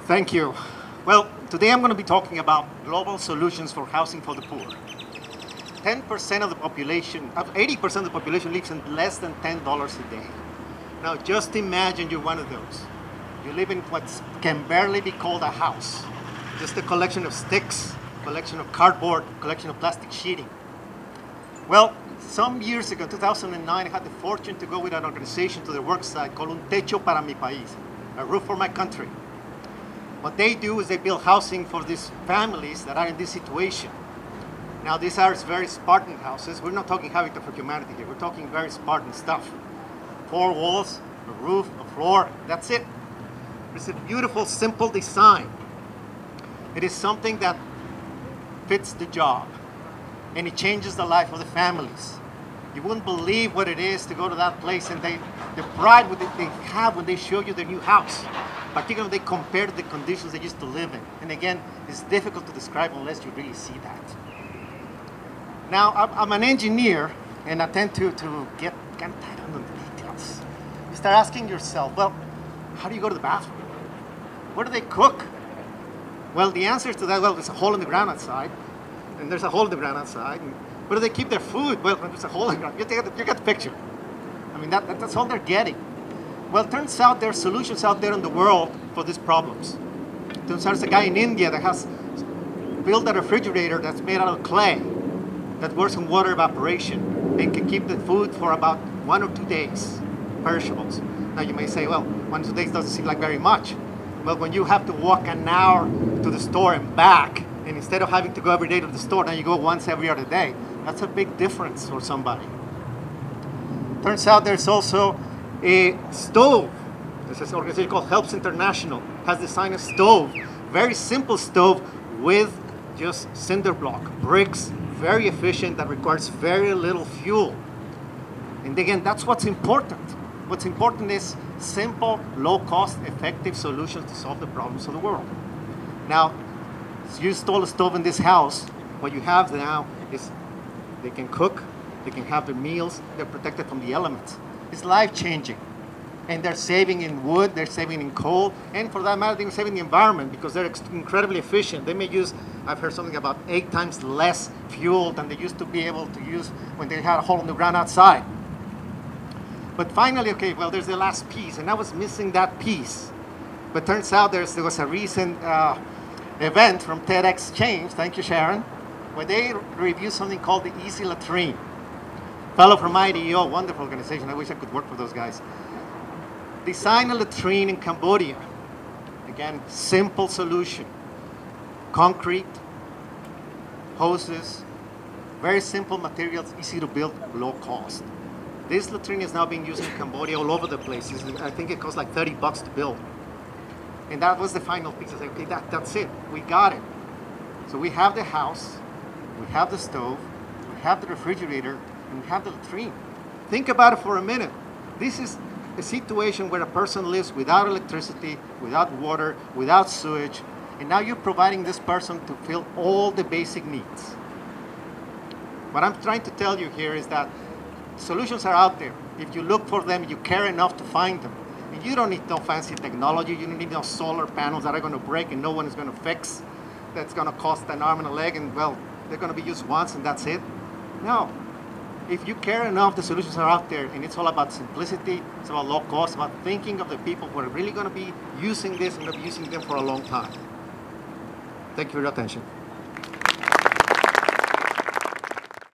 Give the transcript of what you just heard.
Thank you. Well, today I'm going to be talking about global solutions for housing for the poor. 10% of the population, 80% of the population lives in less than $10 a day. Now, just imagine you're one of those. You live in what can barely be called a house. Just a collection of sticks, collection of cardboard, collection of plastic sheeting. Well, some years ago, 2009, I had the fortune to go with an organization to their work site called Un Techo para mi país, a roof for my country. What they do is they build housing for these families that are in this situation. Now, these are very Spartan houses. We're not talking habitat for humanity here. We're talking very Spartan stuff. 4 walls, a roof, a floor, that's it. It's a beautiful, simple design. It is something that fits the job, and it changes the life of the families. You wouldn't believe what it is to go to that place and the pride that they have when they show you their new house. Particularly when they compare to the conditions they used to live in. And again, it's difficult to describe unless you really see that. Now, I'm an engineer, and I tend to get kind of tight on the details. You start asking yourself, well, how do you go to the bathroom? Where do they cook? Well, the answer to that, well, there's a hole in the ground outside, and there's a hole in the ground outside. And where do they keep their food? Well, there's a hole in the ground. You get the picture. I mean, that's all they're getting. Well, it turns out there are solutions out there in the world for these problems. It turns out there's a guy in India that has built a refrigerator that's made out of clay that works on water evaporation and can keep the food for about 1 or 2 days, perishables. Now you may say, well, 1 or 2 days doesn't seem like very much. Well, when you have to walk an hour to the store and back, and instead of having to go every day to the store, now you go once every other day, that's a big difference for somebody. Turns out there's also a stove. This is an organization called Helps International, has designed a stove, very simple stove with just cinder block, bricks, very efficient, that requires very little fuel. And again, that's what's important. What's important is simple, low-cost, effective solutions to solve the problems of the world. Now, if you install a stove in this house, what you have now is they can cook, they can have their meals, they're protected from the elements. It's life-changing. And they're saving in wood, they're saving in coal, and for that matter, they're saving the environment because they're incredibly efficient. They may use, I've heard something about 8 times less fuel than they used to be able to use when they had a hole in the ground outside. But finally, okay, well, there's the last piece, and I was missing that piece. But turns out there was a recent event from TEDx Change, thank you, Sharon, where they reviewed something called the Easy Latrine. Fellow from IDEO, wonderful organization. I wish I could work for those guys. Design a latrine in Cambodia. Again, simple solution. Concrete, hoses, very simple materials, easy to build, low cost. This latrine is now being used in Cambodia all over the place. I think it costs like $30 to build. And that was the final piece. I said, okay, that's it. We got it. So we have the house, we have the stove, we have the refrigerator, and we have the latrine. Think about it for a minute. This is a situation where a person lives without electricity, without water, without sewage, and now you're providing this person to fill all the basic needs. What I'm trying to tell you here is that solutions are out there. If you look for them, you care enough to find them. And you don't need no fancy technology. You don't need no solar panels that are going to break and no one is going to fix. That's going to cost an arm and a leg, and well, they're going to be used once and that's it. No. If you care enough, the solutions are out there, and it's all about simplicity, it's about low cost, about thinking of the people who are really going to be using this and going to be using them for a long time. Thank you for your attention.